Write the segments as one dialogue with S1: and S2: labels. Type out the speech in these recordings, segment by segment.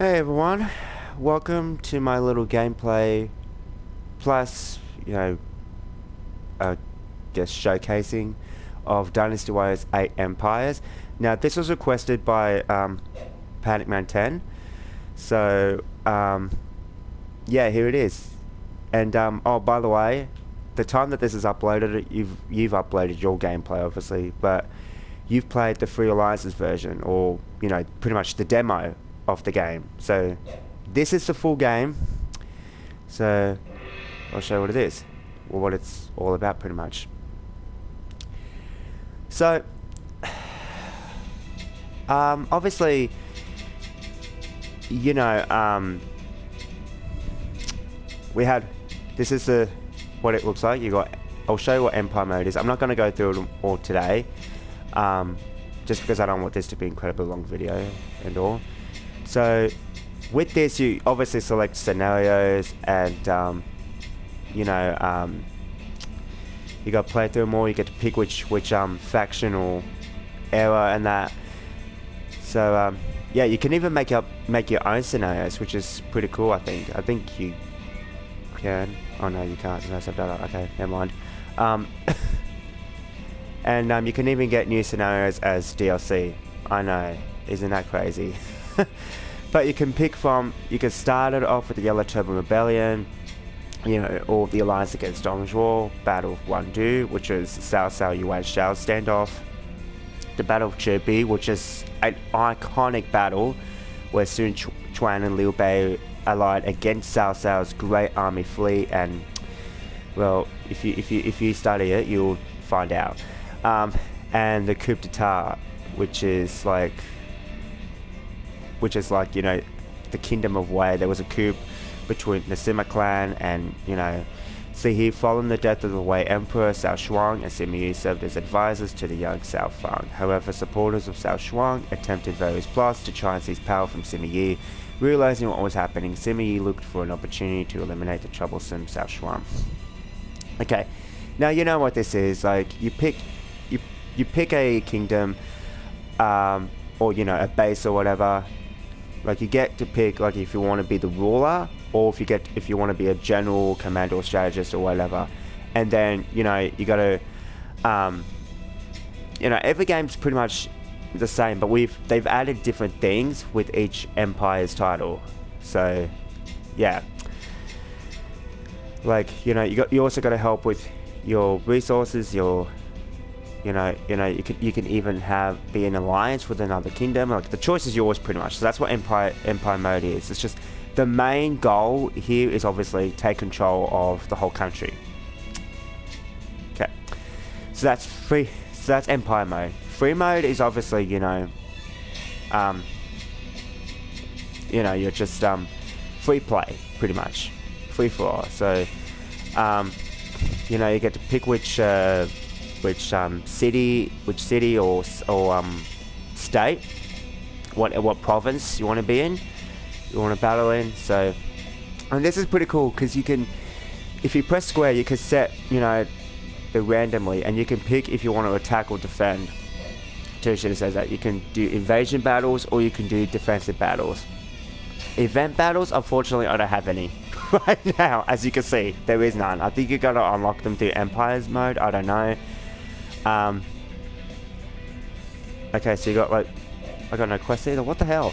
S1: Hey everyone, welcome to my little gameplay plus, I guess showcasing of Dynasty Warriors 8 Empires. Now this was requested by Panicman10, so yeah, here it is. And oh, by the way, the time that this is uploaded, you've uploaded your gameplay obviously, but you've played the Free Alliances version, or pretty much the demo of the game. So this is the full game, so I'll show you what it is, or what it's all about pretty much. So obviously we had, this is what it looks like. I'll show you what Empire mode is. I'm not going to go through it all today, just because I don't want this to be an incredibly long video and all. So with this, you obviously select scenarios, and you got to play through them all. You get to pick which faction or era and that. So yeah, you can even make your own scenarios, which is pretty cool. I think you can. Oh no, you can't. No, so okay, never mind. And you can even get new scenarios as DLC. I know, isn't that crazy? But you can start it off with the Yellow Turban Rebellion, or the Alliance Against Orange War, Battle of Wandu, which is Cao Cao Yuan Shao standoff, the Battle of Chirpi, which is an iconic battle where Sun Quan and Liu Bei allied against Cao Cao's great army fleet, and well, if you study it, you'll find out. And the coup d'etat, which is like the Kingdom of Wei. There was a coup between the Sima clan and see here, following the death of the Wei Emperor Cao Shuang, and Sima Yi served as advisors to the young Cao Fang. However, supporters of Cao Shuang attempted various plots to try and seize power from Sima Yi. Realizing what was happening, Sima Yi looked for an opportunity to eliminate the troublesome Cao Shuang. Okay, now you know what this is. Like, you pick a kingdom, or a base or whatever. Like, you get to pick, like, if you want to be the ruler, or if you want to be a general, commander, or strategist, or whatever. And then you gotta every game's pretty much the same, but they've added different things with each empire's title. So yeah, like, you also got to help with your resources, you can even be an alliance with another kingdom. Like, the choice is yours pretty much. So that's what Empire mode is. It's just the main goal here is obviously take control of the whole country. Okay, so that's free. So that's Empire mode. Free mode is obviously you're just free play pretty much, free for all. So you get to pick which city or state, what province you want to be in, you want to battle in. So, and this is pretty cool because you can, if you press square, you can set the randomly, and you can pick if you want to attack or defend. Tertiary says that you can do invasion battles or you can do defensive battles. Event battles, unfortunately, I don't have any right now. As you can see, there is none. I think you gotta unlock them through Empires mode. I don't know. Okay, so you got like, I got no quest either. What the hell?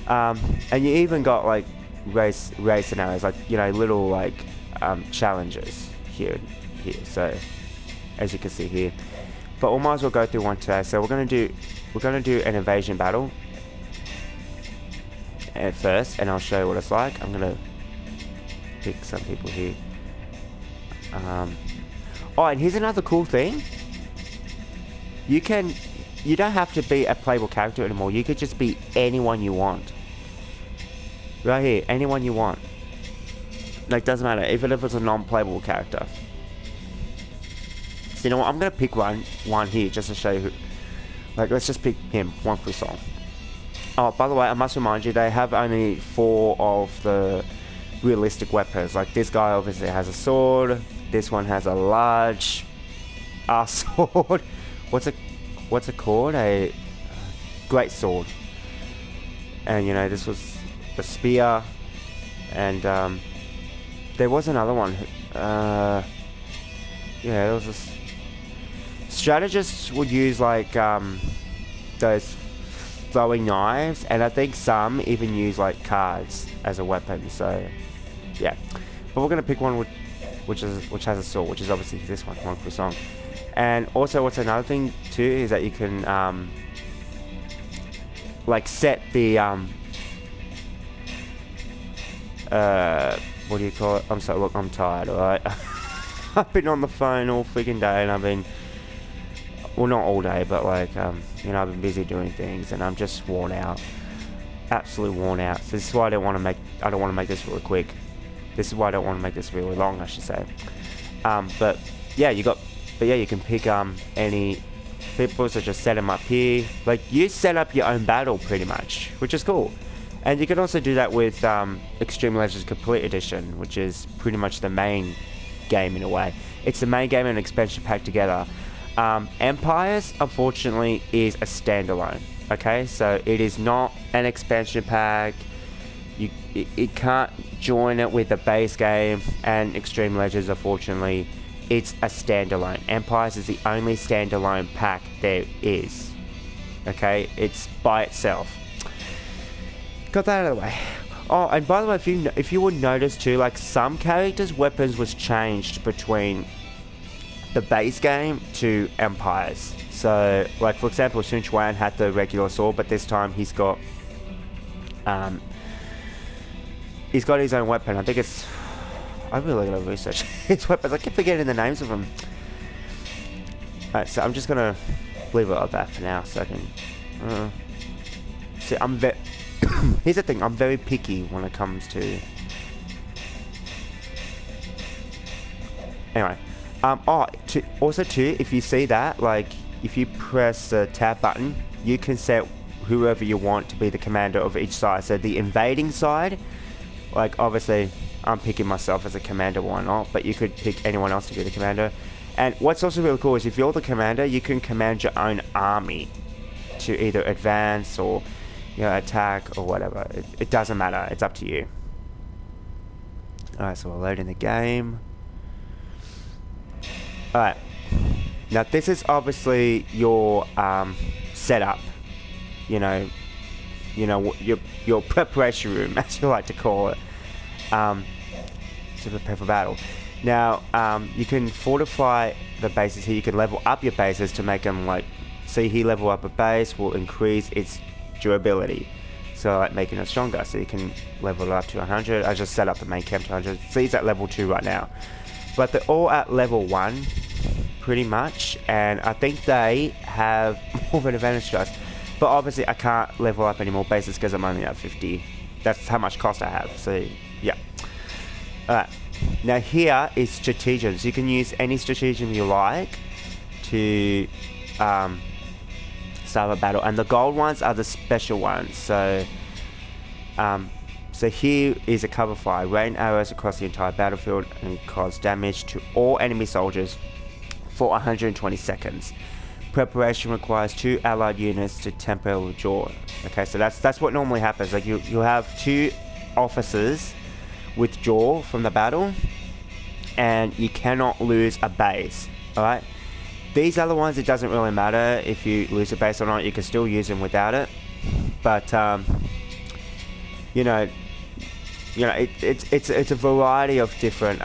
S1: And you even got like race scenarios, like little like challenges here. So as you can see here, but we might as well go through one today. So we're gonna do an invasion battle at first, and I'll show you what it's like. I'm gonna pick some people here. Oh, and here's another cool thing. You don't have to be a playable character anymore. You could just be anyone you want. Right here, anyone you want. Like, doesn't matter, even if it's a non-playable character. So you know what, I'm gonna pick one here just to show you who. Like, let's just pick him, one free song. Oh, by the way, I must remind you, they have only 4 of the realistic weapons. Like, this guy obviously has a sword. This one has a large sword. What's it called? A great sword. And this was a spear, and there was another one. Yeah, there was this. Strategists would use like those throwing knives, and I think some even use like cards as a weapon. So yeah, but we're gonna pick one which has a sword, which is obviously this one, One Croissant. And also, what's another thing too is that you can like set the what do you call it? I'm sorry, look, I'm tired. Alright, I've been on the phone all freaking day, and I've been, well, not all day, but like you know, I've been busy doing things, and I'm just worn out, absolutely worn out. So this is why I don't want to make this really quick. This is why I don't want to make this really long, I should say. But yeah, you can pick any people, so just set them up here. Like, you set up your own battle pretty much, which is cool. And you can also do that with Extreme Legends Complete Edition, which is pretty much the main game in a way. It's the main game and an expansion pack together. Empires, unfortunately, is a standalone. Okay, so it is not an expansion pack. It can't join it with the base game, and Extreme Legends, unfortunately, it's a standalone. Empires is the only standalone pack there is. Okay, it's by itself. Got that out of the way. Oh, and by the way, if you would notice too, like, some characters' weapons was changed between the base game to Empires. So, like, for example, Sun Quan had the regular sword, but this time he's got his own weapon. I think it's, I really gotta research his weapons. I keep forgetting the names of them. Alright, so I'm just gonna leave it like that for now, so I can see, here's the thing, I'm very picky when it comes to, anyway, also too, if you see that, like, if you press the tab button, you can set whoever you want to be the commander of each side. So the invading side, like, obviously I'm picking myself as a commander, why not, but you could pick anyone else to be the commander. And what's also really cool is if you're the commander, you can command your own army to either advance or, you know, attack or whatever. It doesn't matter, it's up to you. Alright, so we're loading the game. Alright, now this is obviously your setup, you know, your preparation room, as you like to call it, to prepare for battle. Now, you can fortify the bases here. You can level up your bases to make them, like, see here, level up a base will increase its durability, so like making it stronger. So you can level it up to 100. I just set up the main camp to 100. See, it's at level 2 right now, but they're all at level 1 pretty much, and I think they have more of an advantage to us. But obviously I can't level up any more bases because I'm only at 50. That's how much cost I have, so yeah. Alright, now here is stratagems. You can use any stratagem you like to start a battle, and the gold ones are the special ones. So so here is a cover fire. Rain arrows across the entire battlefield and cause damage to all enemy soldiers for 120 seconds. Preparation requires 2 allied units to temper jaw. Okay, so that's what normally happens. Like, you have 2 officers withdraw from the battle, and you cannot lose a base. Alright, these other ones, it doesn't really matter if you lose a base or not. You can still use them without it, but you know, it's a variety of different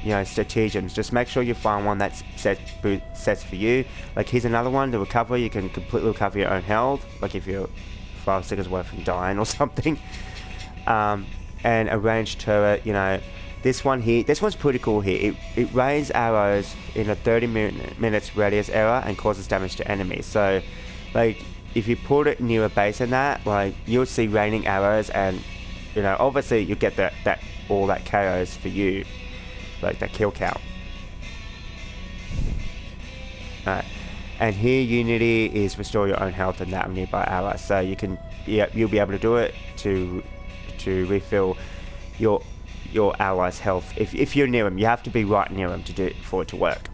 S1: you know, stratagems. Just make sure you find one that sets for you. Like, here's another one, the recover. You can completely recover your own health, like if you're 5 seconds away from dying or something. And a ranged turret, you know, this one here, this one's pretty cool here. It rains arrows in a 30 minutes radius area and causes damage to enemies. So, like, if you put it near a base in that, like, you'll see raining arrows, and, you know, obviously you get all that KOs for you, like that kill count. Alright, and here Unity is restore your own health and that of nearby allies. So you can, yeah, you'll be able to do it to refill your allies' health if you're near them. You have to be right near them to do it for it to work.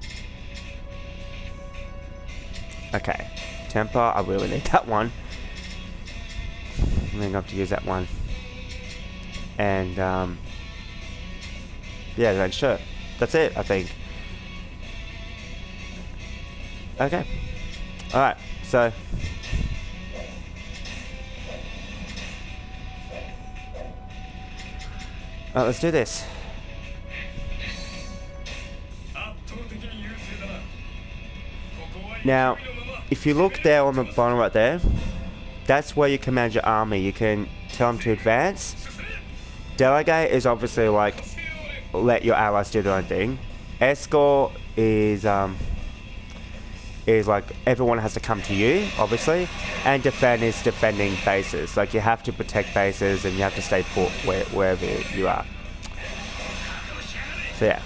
S1: Okay, temper. I really need that one. I'm going to have to use that one. And yeah, then sure. That's it, I think. Okay. Alright, so let's do this. Now, if you look there on the bottom right there, that's where you command your army. You can tell them to advance. Delegate is obviously like, let your allies do their own thing. Escort is like everyone has to come to you, obviously. And defend is defending bases. Like you have to protect bases and you have to stay put wherever you are. So yeah.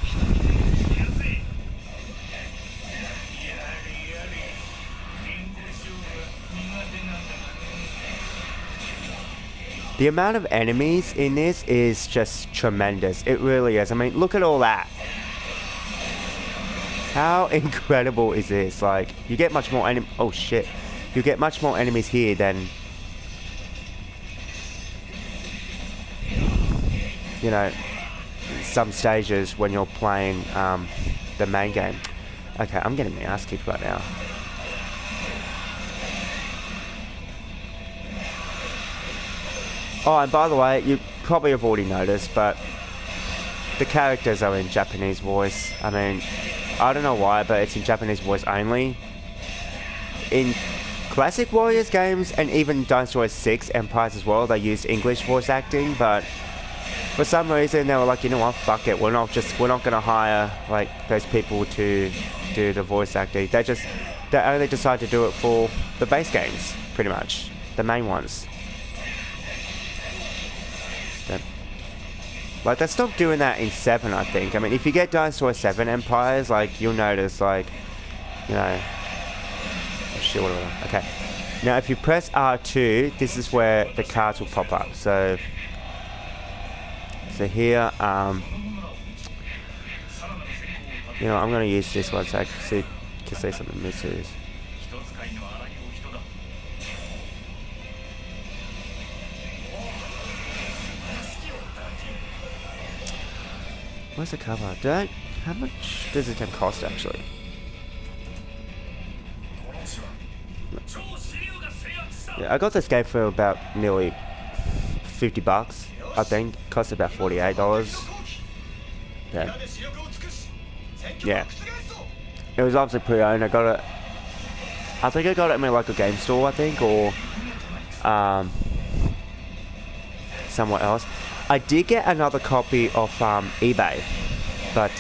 S1: The amount of enemies in this is just tremendous. It really is. I mean, look at all that. How incredible is this? Like, you get much more oh shit. You get much more enemies here than, you know, some stages when you're playing the main game. Okay, I'm getting my ass kicked right now. Oh, and by the way, you probably have already noticed, but the characters are in Japanese voice. I mean, I don't know why, but it's in Japanese voice only. In classic Warriors games, and even Dynasty Warriors 6 Empires as well, they used English voice acting, but for some reason they were like, you know what, fuck it, we're not gonna hire like those people to do the voice acting. They only decide to do it for the base games, pretty much, the main ones. Like, they stopped doing that in 7, I think. I mean, if you get Dynasty Warriors 7 Empires, like, you'll notice, like, you know... Oh, shit, whatever. Okay. Now, if you press R2, this is where the cards will pop up. So here, you know, I'm going to use this one so I can see some of the misses. Where's the cover? How much does it cost actually? Yeah, I got this game for about nearly $50, I think. Cost about $48. Yeah. Yeah. It was obviously pre-owned. I think I got it in my local game store, I think, or somewhere else. I did get another copy of eBay, but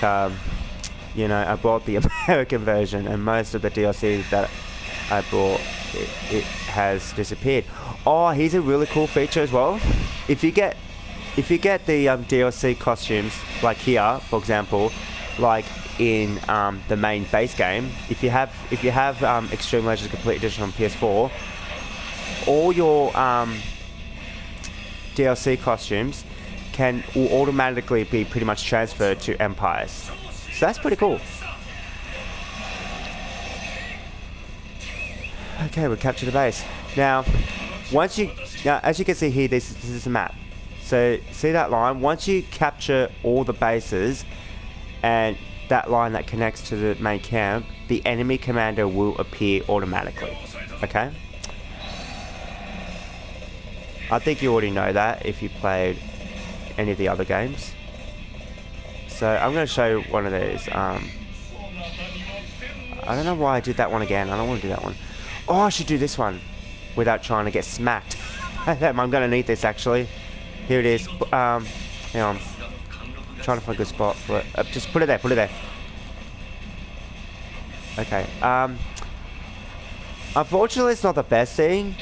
S1: you know, I bought the American version, and most of the DLC that I bought, it has disappeared. Oh, here's a really cool feature as well. If you get the DLC costumes, like here, for example, like in the main base game, if you have Extreme Legends Complete Edition on PS4, all your DLC costumes will automatically be pretty much transferred to Empires. So that's pretty cool. Okay, we captured the base. Now, as you can see here, this is a map. So see that line? Once you capture all the bases and that line that connects to the main camp, the enemy commander will appear automatically. Okay? I think you already know that if you played any of the other games. So I'm going to show you one of these. I don't know why I did that one again. I don't want to do that one. Oh, I should do this one without trying to get smacked. I'm going to need this actually. Here it is. Hang on. I'm trying to find a good spot for it. Just put it there. Put it there. Okay. Unfortunately, it's not the best thing.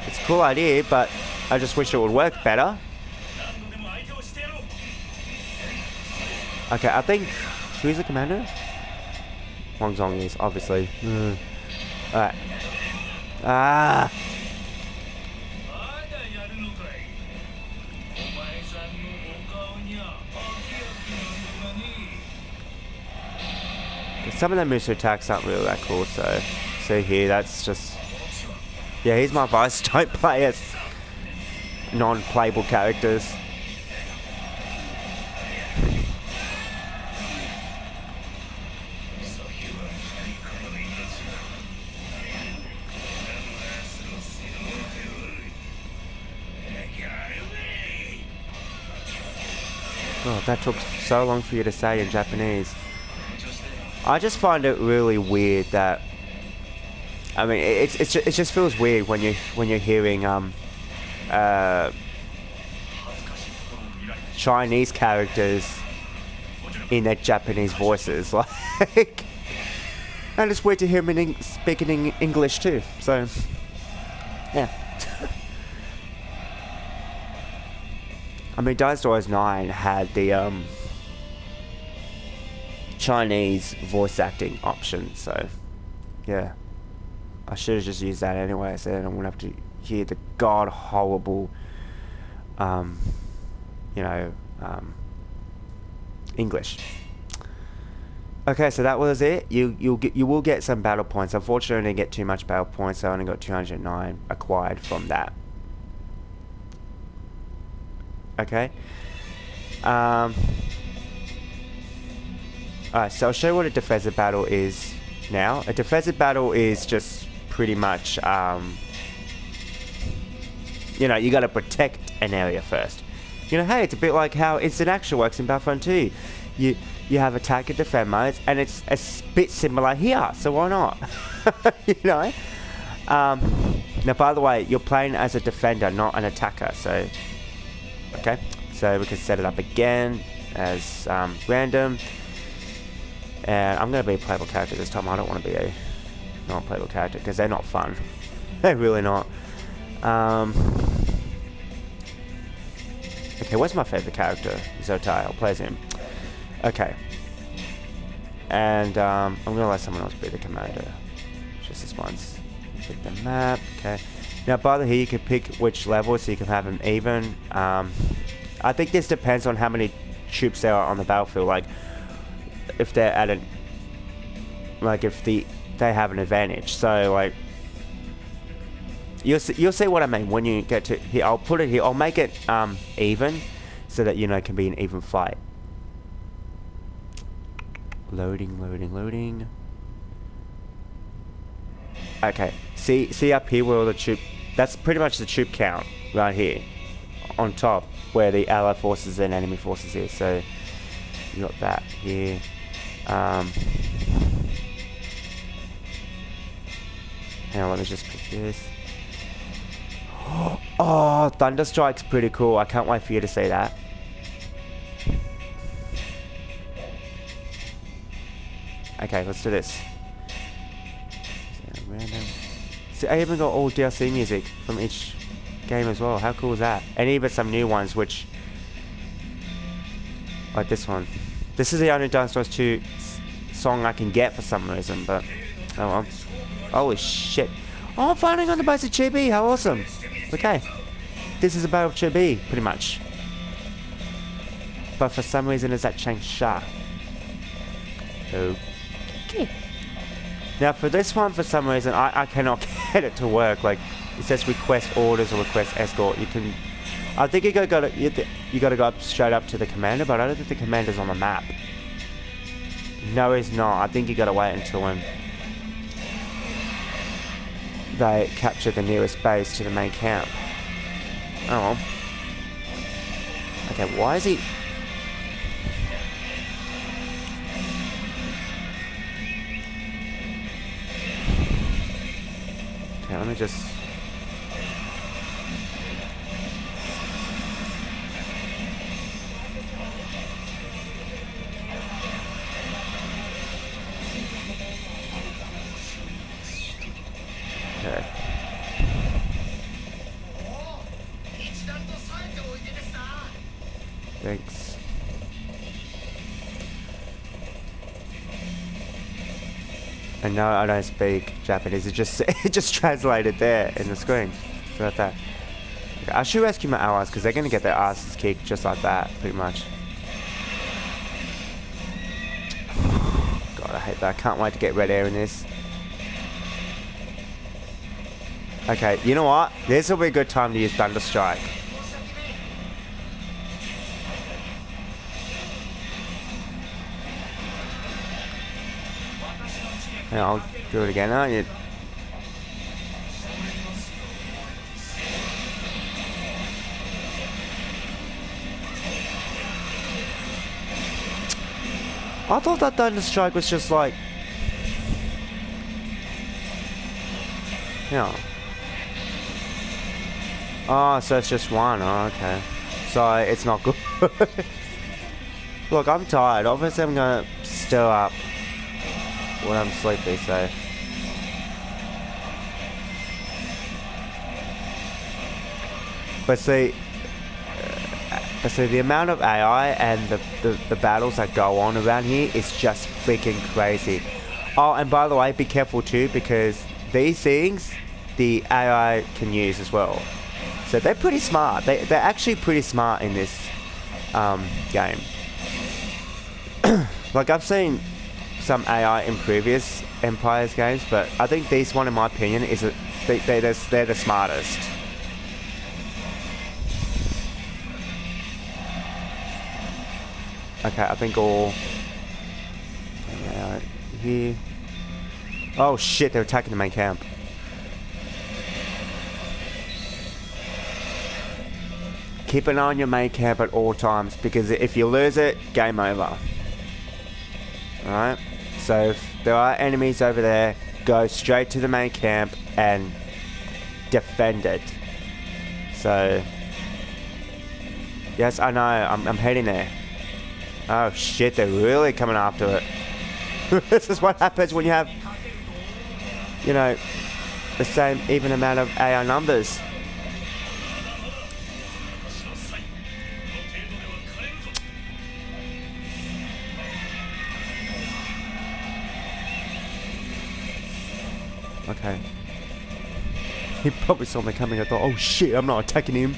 S1: It's a cool idea, but I just wish it would work better. Okay, I think... Who's the commander? Wang Zong is, obviously. Alright. Ah! Some of the Musu attacks aren't really that cool, so... See here, that's just... Yeah, here's my advice. Don't play it. non-playable characters. Oh, that took so long for you to say in Japanese. I just find it really weird that, I mean, it just feels weird when you're hearing Chinese characters in their Japanese voices. Like, and it's weird to hear them speaking in English too. So, yeah. I mean, Dynasty Warriors 9 had the Chinese voice acting option, so yeah. I should have just used that anyway, so then I wouldn't have to hear the god horrible, English. Okay, so that was it. You will get some battle points. Unfortunately, I didn't get too much battle points. So I only got 209 acquired from that. Okay. Alright, so I'll show you what a defensive battle is now. A defensive battle is just pretty much, you gotta protect an area first. Hey, it's a bit like how instant action works in Battlefront 2. You have attack and defend modes, and it's a bit similar here, so why not? Now, by the way, you're playing as a defender, not an attacker, so... Okay, so we can set it up again as random. And I'm going to be a playable character this time. I don't want to be a non-playable character because they're not fun. They're really not. Okay, where's my favorite character? Zotai. I'll play as him. Okay. And I'm going to let someone else be the commander. Just this once. Pick the map. Okay. Now, by the way, you can pick which level so you can have them even. I think this depends on how many troops there are on the battlefield. Like, if they're at an... Like, if they have an advantage. So, like... You'll see what I mean when you get to... Here, I'll put it here. I'll make it even. So that, it can be an even fight. Loading. Okay. See up here where all the troop... That's pretty much the troop count right here on top where the allied forces and enemy forces is. So you got that here. Hang on, let me just pick this. Oh, Thunderstrike's pretty cool. I can't wait for you to see that. Okay, let's do this. Random. See, I even got all DLC music from each game as well. How cool is that? And even some new ones, which... Like this one. This is the only Dynasty Warriors 2 song I can get for some reason, but... Oh well. Holy shit. Oh, I'm fighting on the base of Chibi. How awesome. Okay. This is a battle of Chibi, pretty much. But for some reason it's at Changsha. Okay. Now for this one, for some reason, I cannot get it to work. Like, it says request orders or request escort. You can... I think you gotta go up straight up to the commander, but I don't think the commander's on the map. No, he's not. I think you gotta wait until when they capture the nearest base to the main camp. Oh well. Okay, why is he... Okay, let me just... Okay. Thanks. And no, I don't speak Japanese. It just translated there in the screen. So like that. Okay, I should rescue my allies because they're gonna get their asses kicked just like that, pretty much. God, I hate that. I can't wait to get red air in this. Okay, you know what? This will be a good time to use Thunderstrike. Yeah, I'll do it again. I thought that Thunder Strike was just like... Yeah. Oh, so it's just one. Oh, okay. So it's not good. Look, I'm tired. Obviously, I'm gonna stir up when I'm sleepy, so... But see, the amount of AI and the battles that go on around here is just freaking crazy. Oh, and by the way, be careful too, because these things, the AI can use as well. So they're pretty smart. They're actually pretty smart in this game. Like, I've seen some AI in previous Empires games, but I think this one, in my opinion, is they're the smartest. Okay, I think all... Yeah, here... Oh shit, they're attacking the main camp. Keep an eye on your main camp at all times, because if you lose it, game over. Alright? So if there are enemies over there, go straight to the main camp and defend it. So... Yes, I know, I'm heading there. Oh shit, they're really coming after it. This is what happens when you have, you know, the same even amount of AI numbers. Okay. He probably saw me coming. I thought, oh shit, I'm not attacking him.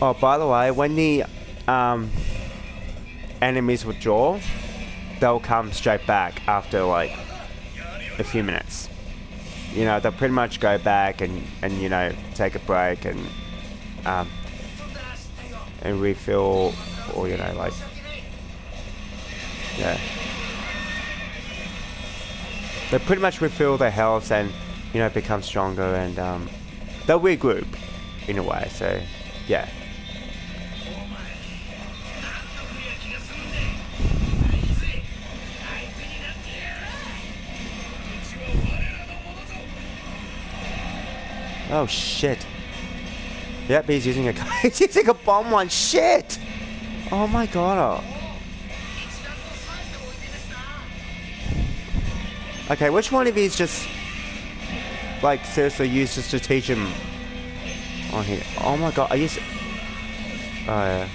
S1: Oh, by the way, when the enemies withdraw, they'll come straight back after like a few minutes. You know, they'll pretty much go back and you know, take a break and refill, or you know, like, yeah. They pretty much refill their health and, you know, become stronger, and they'll regroup in a way. So yeah. Oh shit. Yep, he's using a he's using a bomb one. Shit. Oh my god. Okay, which one of these just like seriously used just to teach him on here? Oh my god, are you oh yeah.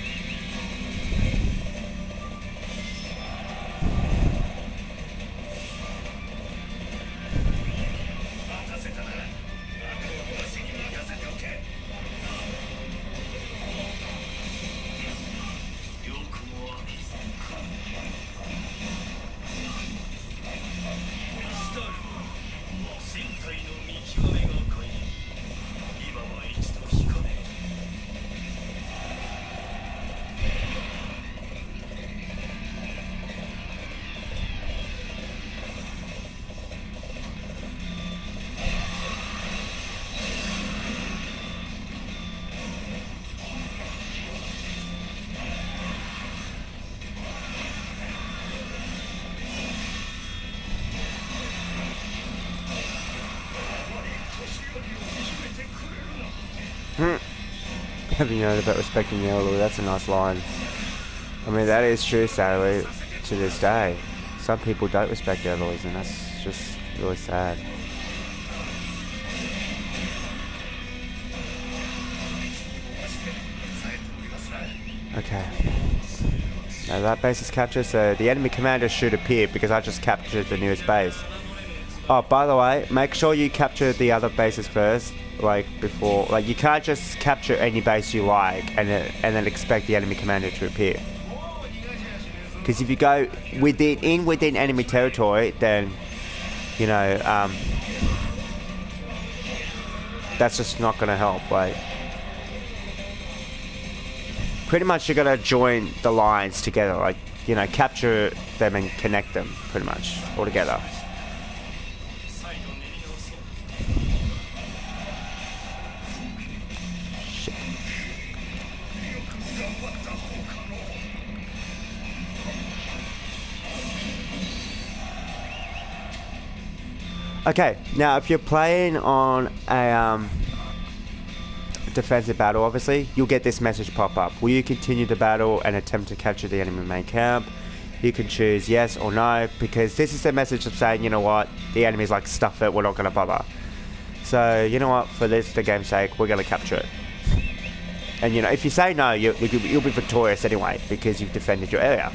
S1: Having known about respecting the elderly, that's a nice line. I mean, that is true, sadly, to this day. Some people don't respect the elderly, and that's just really sad. Okay. Now that base is captured, so the enemy commander should appear because I just captured the newest base. Oh, by the way, make sure you capture the other bases first. Like before, like you can't just capture any base you like and then expect the enemy commander to appear. Because if you go within enemy territory, then you know that's just not going to help. Like, pretty much you're going to join the lines together, like, you know, capture them and connect them pretty much all together. Shit. Okay, now if you're playing on a defensive battle, obviously, you'll get this message pop up. Will you continue the battle and attempt to capture the enemy main camp? You can choose yes or no, because this is the message of saying, you know what, the enemy's like, stuff it, we're not going to bother. So, you know what, for the game's sake, we're going to capture it. And, you know, if you say no, you'll be victorious anyway, because you've defended your area.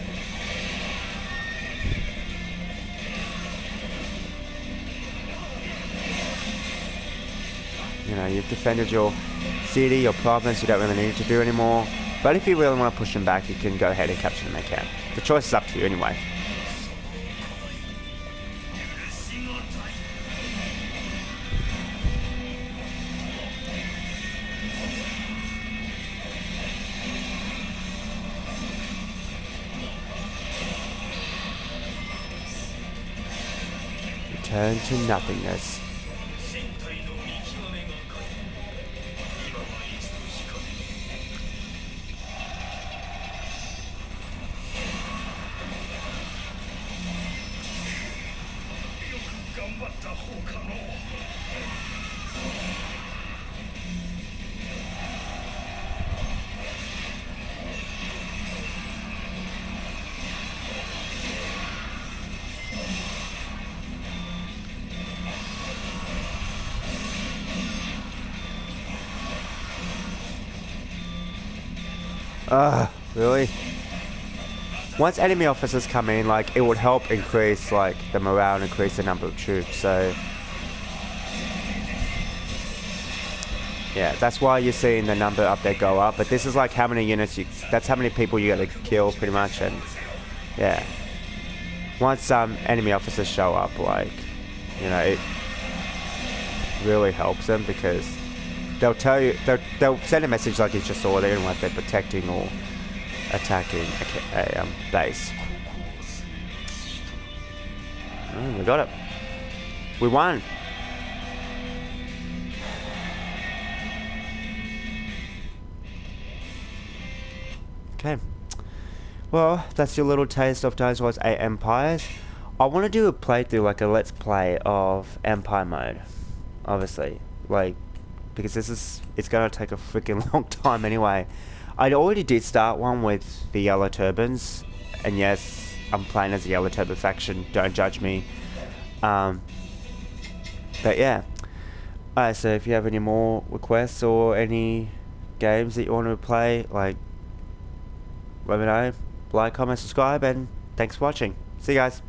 S1: You know, you've defended your city, your province, you don't really need to do anymore. But if you really want to push them back, you can go ahead and capture them camp. The choice is up to you anyway. Return to nothingness. Really? Once enemy officers come in, like, it would help increase, like, the morale and increase the number of troops, so... yeah, that's why you're seeing the number up there go up, but this is like how many units that's how many people you gotta kill, pretty much, and... yeah. Once, enemy officers show up, like, you know, it really helps them, because they'll tell you, they'll send a message like you just saw there, and like they're protecting or attacking a base. Oh, we got it. We won. Okay. Well, that's your little taste of Dynasty Warriors 8 Empires. I want to do a playthrough, like a let's play of Empire mode. Obviously. Like, because it's going to take a freaking long time anyway. I already did start one with the Yellow Turbans, and yes, I'm playing as the Yellow Turban faction, don't judge me. But yeah. Alright, so if you have any more requests or any games that you want to play, like, let me know. Like, comment, subscribe, and thanks for watching. See you guys.